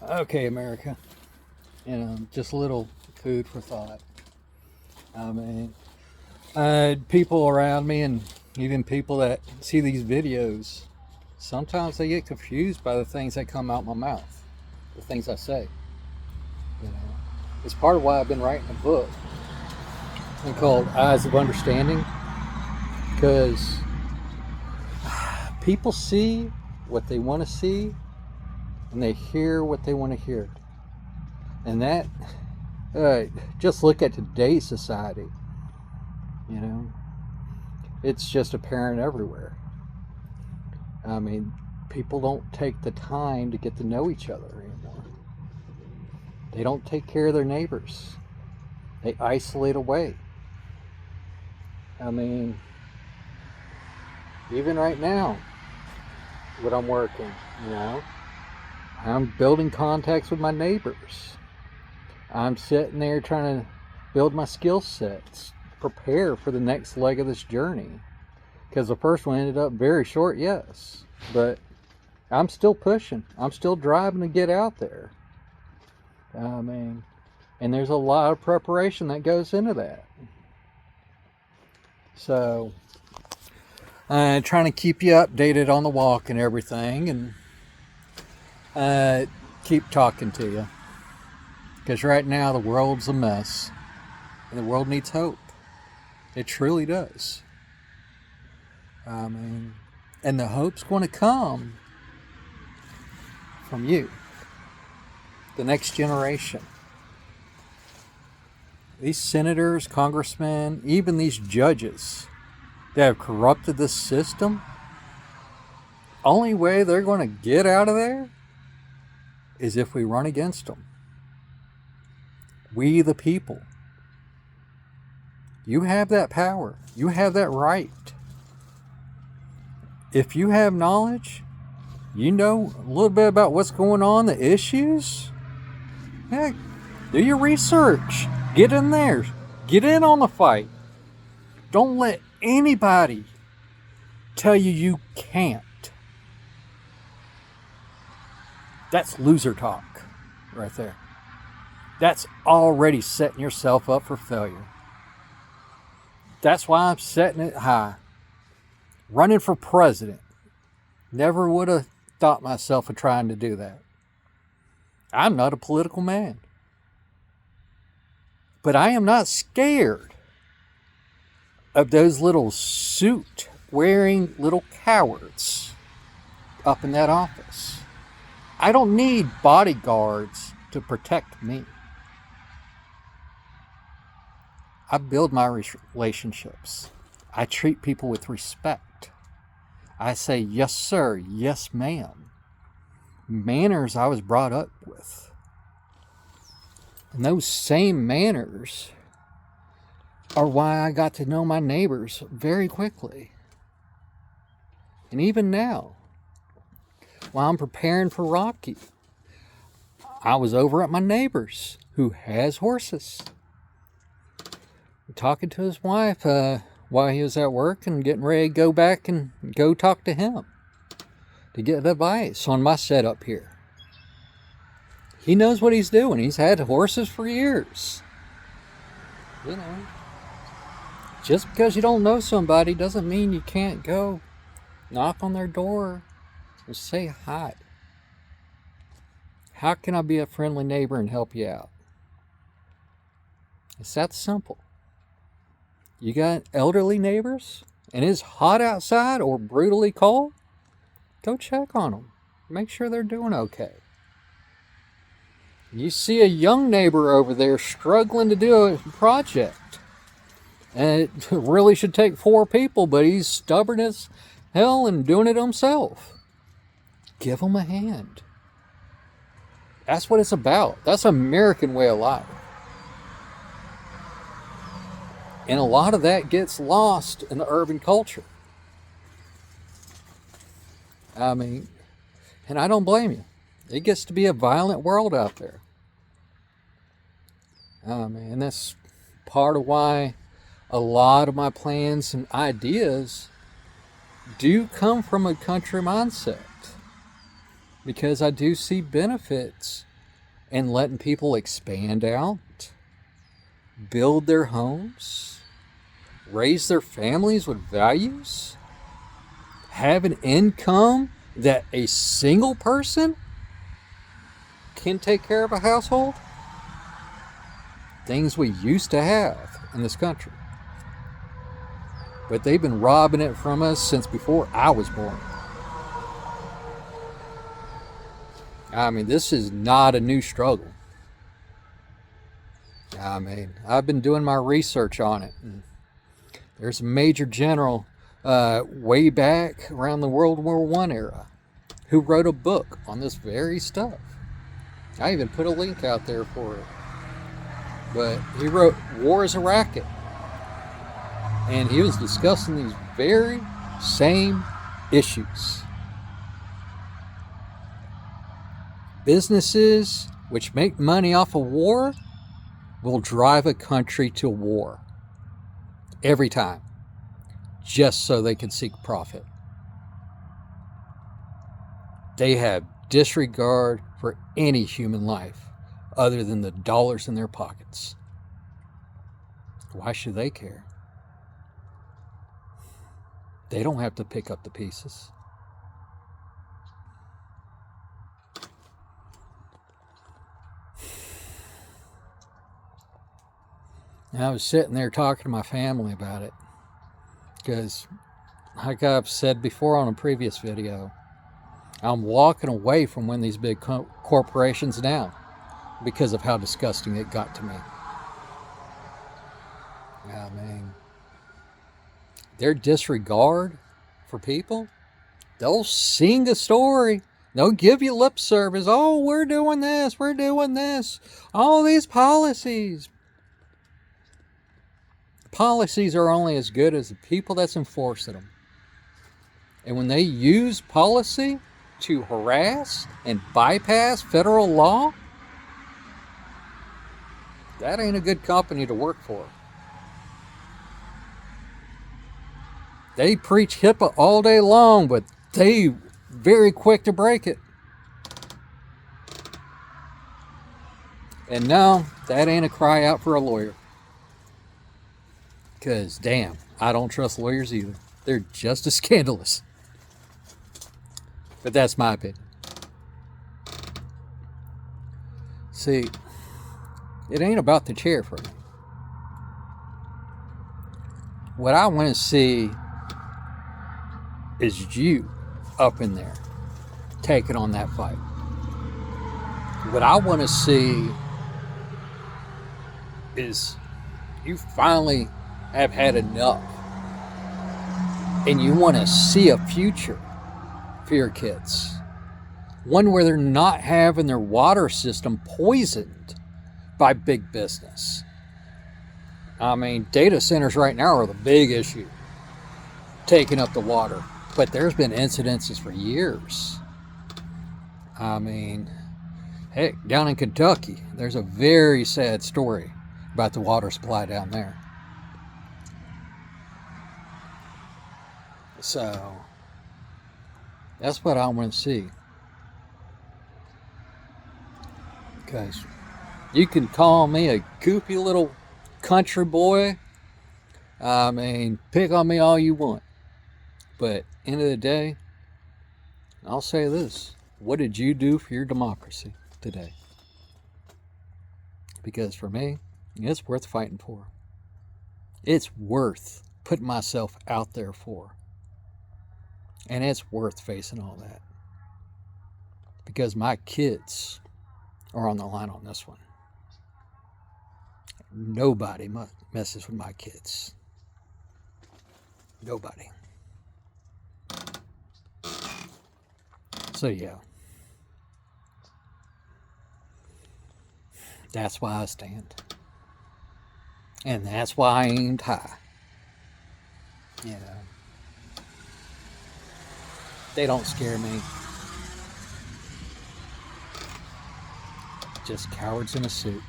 Okay, America. Just a little food for thought. I mean, people around me and even people that see these videos, sometimes they get confused by the things that come out my mouth, the things I say. You know, it's part of why I've been writing a book called Eyes of Understanding, because people see what they want to see and they hear what they want to hear. And that, just look at today's society, you know, it's just apparent everywhere. I mean, people don't take the time to get to know each other anymore. They don't take care of their neighbors. They isolate away. I mean, even right now, when I'm working, I'm building contacts with my neighbors. I'm sitting there trying to build my skill sets, prepare for the next leg of this journey. Because the first one ended up very short, yes. But I'm still pushing. I'm still driving to get out there. I mean, and there's a lot of preparation that goes into that. So, trying to keep you updated on the walk and everything, and keep talking to you. Because right now the world's a mess. And the world needs hope. It truly does. I mean, and the hope's going to come from you, the next generation. These senators, congressmen, even these judges that have corrupted this system, only way they're going to get out of there is if we run against them. We the people. You have that power. You have that right. If you have knowledge, you know a little bit about what's going on, the issues, heck, do your research. Get in there. Get in on the fight. Don't let anybody tell you you can't. That's loser talk right there. That's already setting yourself up for failure. That's why I'm setting it high. Running for president. Never would have thought myself of trying to do that. I'm not a political man. But I am not scared of those little suit wearing little cowards up in that office. I don't need bodyguards to protect me. I build my relationships. I treat people with respect. I say, yes, sir, yes, ma'am. Manners I was brought up with. And those same manners are why I got to know my neighbors very quickly. And even now, while I'm preparing for Rocky, I was over at my neighbor's who has horses. Talking to his wife while he was at work and getting ready to go back and go talk to him to get advice on my setup here. He knows what he's doing. He's had horses for years. Just because you don't know somebody doesn't mean you can't go knock on their door or say hi. How can I be a friendly neighbor and help you out? It's that simple. You got elderly neighbors and it's hot outside or brutally cold? Go check on them. Make sure they're doing okay. You see a young neighbor over there struggling to do a project. And it really should take 4 people, but he's stubborn as hell and doing it himself. Give him a hand. That's what it's about. That's American way of life. And a lot of that gets lost in the urban culture. I mean, and I don't blame you. It gets to be a violent world out there. And that's part of why a lot of my plans and ideas do come from a country mindset. Because I do see benefits and letting people expand out, build their homes, raise their families with values, have an income that a single person can take care of a household. Things we used to have in this country. But they've been robbing it from us since before I was born. I mean, this is not a new struggle. I mean, I've been doing my research on it. And there's a major general way back around the World War I era who wrote a book on this very stuff. I even put a link out there for it. But he wrote War is a Racket. And he was discussing these very same issues. Businesses which make money off of war will drive a country to war every time, just so they can seek profit. They have disregard for any human life other than the dollars in their pockets. Why should they care? They don't have to pick up the pieces. And I was sitting there talking to my family about it because, like I've said before on a previous video, I'm walking away from one of these big corporations now because of how disgusting it got to me. I mean, their disregard for people, they'll sing a story. They'll give you lip service. Oh, we're doing this. We're doing this. All these policies. Policies are only as good as the people that's enforcing them. And when they use policy to harass and bypass federal law, that ain't a good company to work for. They preach HIPAA all day long, but they very quick to break it. And no, that ain't a cry out for a lawyer. Because, damn, I don't trust lawyers either. They're just as scandalous. But that's my opinion. See, it ain't about the chair for me. What I want to see is you up in there taking on that fight. What I want to see is you finally have had enough and you want to see a future for your kids, one where they're not having their water system poisoned by big business. I mean, data centers right now are the big issue, taking up the water. But there's been incidences for years. I mean, heck, down in Kentucky, there's a very sad story about the water supply down there. So, that's what I want to see. Because you can call me a goofy little country boy. I mean, pick on me all you want. But end of the day, I'll say this. What did you do for your democracy today? Because for me, it's worth fighting for. It's worth putting myself out there for. And it's worth facing all that. Because my kids are on the line on this one. Nobody messes with my kids. Nobody. So yeah, that's why I stand. And that's why I aimed high. You know, they don't scare me. Just cowards in a suit.